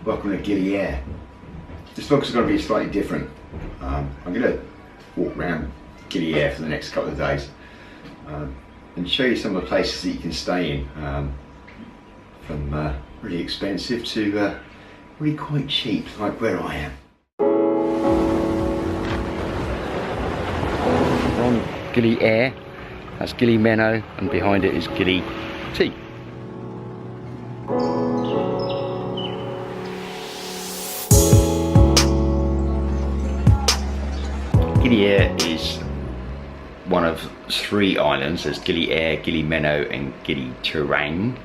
Welcome to Gili Air. This vlog's going to be slightly different. I'm going to walk around Gili Air for the next couple of days and show you some of the places that you can stay in, from really expensive to really quite cheap, like where I am. We're on Gili Air, that's Gili Meno, and behind it is Gili T. Gili Air is one of 3 islands. There's Gili Air, Gili Meno and Gili Terang,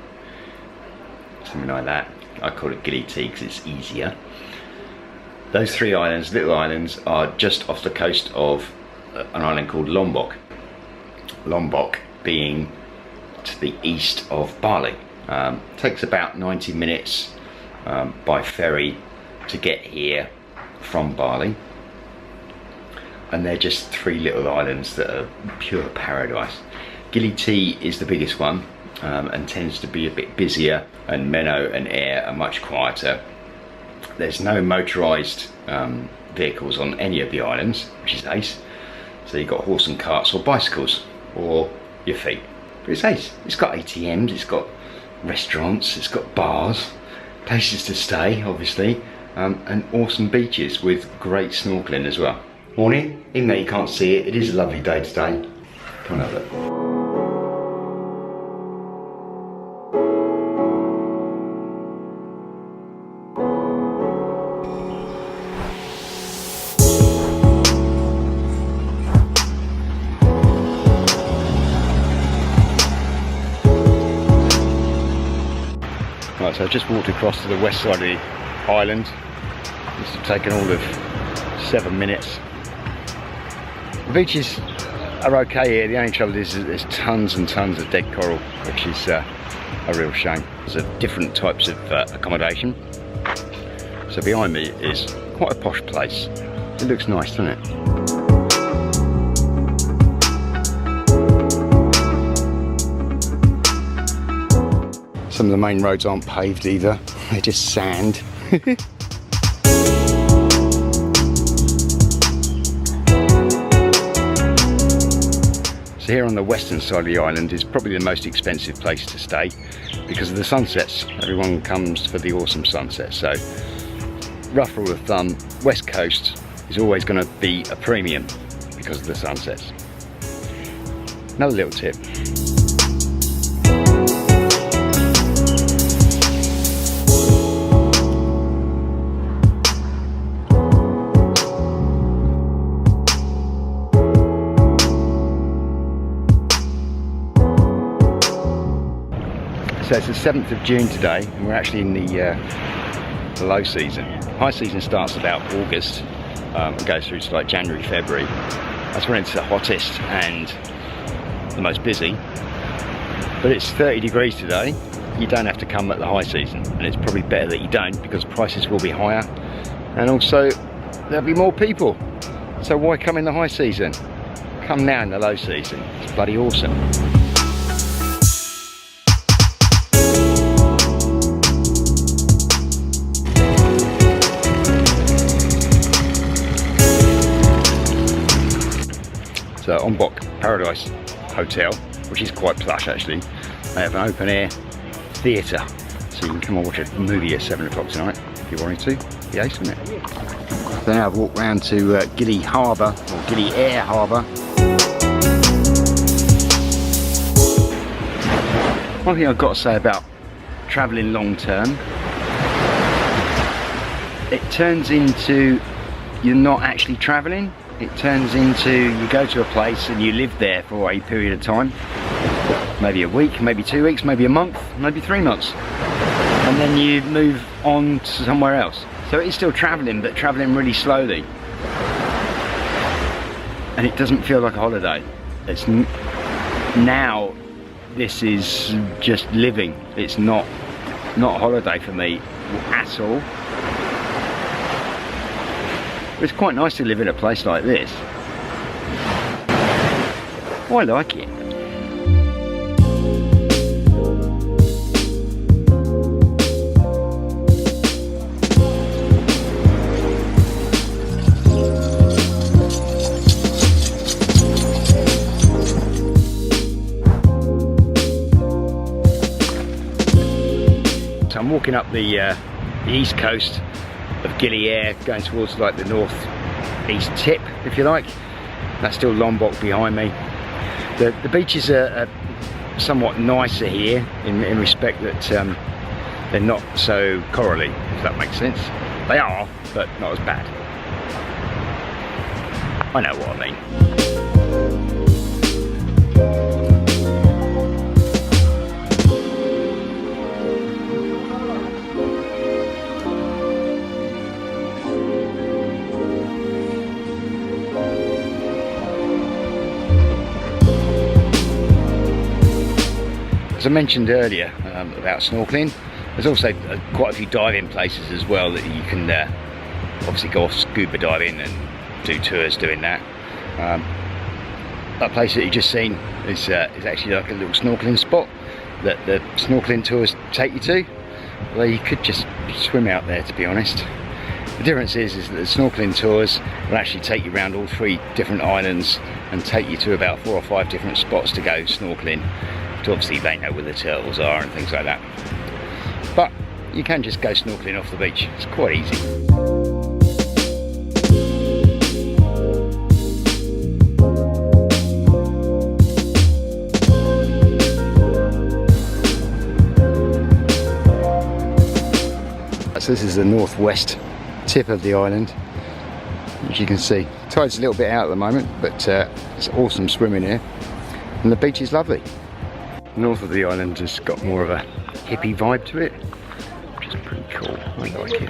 something like that. I call it Gili T because it's easier. Those 3 islands, little islands, are just off the coast of an island called Lombok. Lombok being to the east of Bali. Takes about 90 minutes by ferry to get here from Bali. And they're just 3 little islands that are pure paradise. Gili T is the biggest one and tends to be a bit busier, and Meno and Air are much quieter. There's no motorised vehicles on any of the islands, which is ace. So you've got horse and carts or bicycles or your feet. But it's ace. It's got ATMs, it's got restaurants, it's got bars, places to stay obviously, and awesome beaches with great snorkeling as well. Morning, even though you can't see it, it is a lovely day today. Come on, have a look. Right, so I've just walked across to the west side of the island. This has taken all of 7 minutes. The beaches are okay here. The only trouble is that there's tons and tons of dead coral, which is a real shame. There's different types of accommodation. So behind me is quite a posh place. It looks nice, doesn't it? Some of the main roads aren't paved either. They're just sand. So here on the western side of the island is probably the most expensive place to stay because of the sunsets. Everyone comes for the awesome sunset. So rough rule of thumb, west coast is always going to be a premium because of the sunsets. Another little tip. So it's the 7th of June today, and we're actually in the low season. High season starts about August and goes through to like January, February. That's when it's the hottest and the most busy. But it's 30 degrees today. You don't have to come at the high season, and it's probably better that you don't because prices will be higher, and also there'll be more people. So why come in the high season? Come now in the low season. It's bloody awesome. So Ombak Paradise Hotel, which is quite plush actually. They have an open air theatre, so you can come and watch a movie at 7 o'clock tonight if you wanted to. Be ace, wouldn't it? So now I've walked round to Gili Harbour, or Gili Air Harbour. One thing I've got to say about travelling long term, it turns into you're not actually travelling. It turns into you go to a place and you live there for a period of time, maybe a week, maybe 2 weeks, maybe a month, maybe 3 months, and then you move on to somewhere else. So it is still travelling, but travelling really slowly, and it doesn't feel like a holiday. It's now this is just living. It's not a holiday for me at all. It's quite nice to live in a place like this. I like it. So I'm walking up the east coast of Gili Air, going towards like the north east tip, if you like. That's still Lombok behind me. The beaches are somewhat nicer here in respect that they're not so corally, if that makes sense. They are, but not as bad. I know what I mean. As I mentioned earlier about snorkeling, there's also quite a few diving places as well that you can obviously go off scuba diving and do tours doing that. That place that you just seen is actually like a little snorkeling spot that the snorkeling tours take you to. Although you could just swim out there, to be honest. The difference is that the snorkeling tours will actually take you around all 3 different islands and take you to about 4 or 5 different spots to go snorkeling. So obviously they know where the turtles are and things like that. But you can just go snorkeling off the beach. It's quite easy. So this is the northwest tip of the island. As you can see, tide's a little bit out at the moment, but it's awesome swimming here. And the beach is lovely. North of the island has got more of a hippie vibe to it, which is pretty cool. I like it.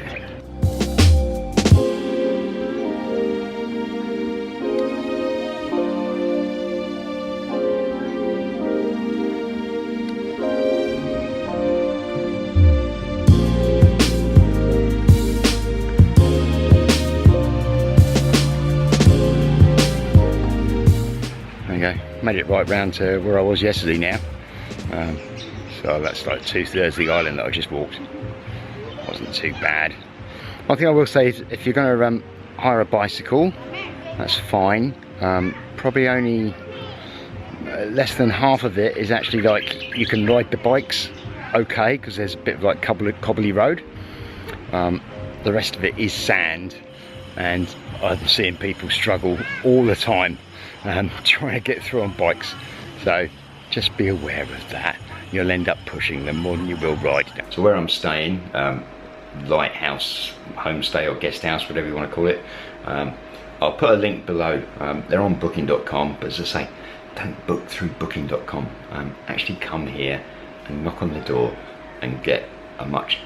There you go, made it right round to where I was yesterday now. So that's like 2/3 of the island that I just walked. Wasn't too bad. One thing I will say is if you're going to hire a bicycle, that's fine. Probably only less than half of it is actually like you can ride the bikes okay, because there's a bit of like cobbly road. The rest of it is sand, and I'm seeing people struggle all the time trying to get through on bikes. So just be aware of that. You'll end up pushing them more than you will riding them. So where I'm staying, lighthouse, homestay or guest house, whatever you want to call it, I'll put a link below. They're on booking.com, but as I say, don't book through booking.com. Actually come here and knock on the door and get a much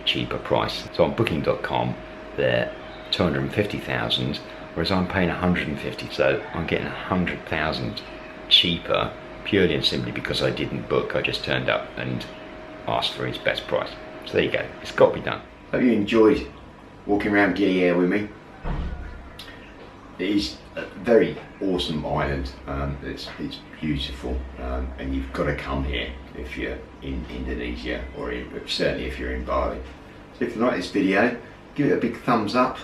cheaper price. So on booking.com, they're 250,000, whereas I'm paying 150, so I'm getting 100,000 cheaper, purely and simply because I didn't book. I just turned up and asked for his best price. So there you go, it's got to be done. Hope you enjoyed walking around Gili Air with me. It is a very awesome island. It's beautiful, and you've got to come here if you're in Indonesia, or certainly if you're in Bali. So if you like this video, give it a big thumbs up,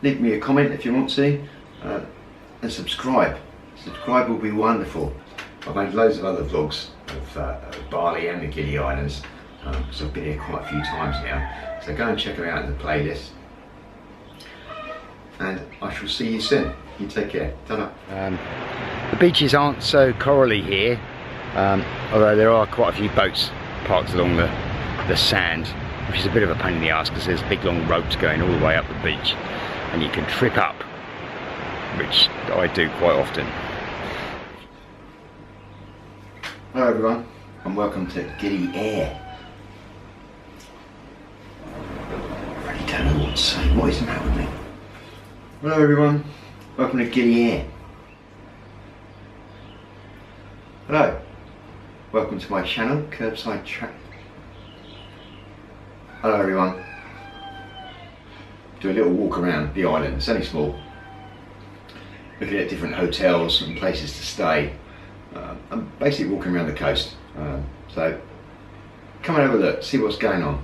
leave me a comment if you want to, and subscribe. Subscribe will be wonderful. I've made loads of other vlogs of Bali and the Gili Islands, because I've been here quite a few times now. So go and check them out in the playlist. And I shall see you soon. You take care. Ta-da. The beaches aren't so corally here, although there are quite a few boats parked along the sand, which is a bit of a pain in the ass because there's big long ropes going all the way up the beach, and you can trip up, which I do quite often. Hello everyone, and welcome to Gili Air. I really don't know what to say. What is the matter with me? Hello everyone, welcome to Gili Air. Hello, welcome to my channel, Kerbside Track. Hello everyone. Do a little walk around the island, it's only small. Looking at different hotels and places to stay. I'm basically walking around the coast, so come and have a look, see what's going on.